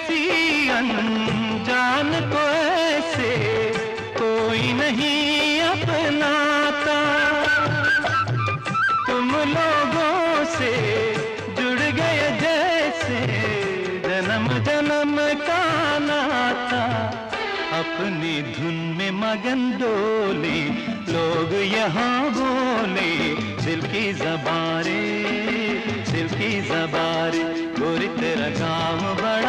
जैसी अनजान को ऐसे कोई नहीं अपनाता। तुम लोगों से जुड़ गए जैसे जन्म जन्म का नाता। अपनी धुन में मगन डोले लोग यहाँ बोले, दिल की ज़बान रे, दिल की ज़बान रे, गोरी तेरा काम बड़ा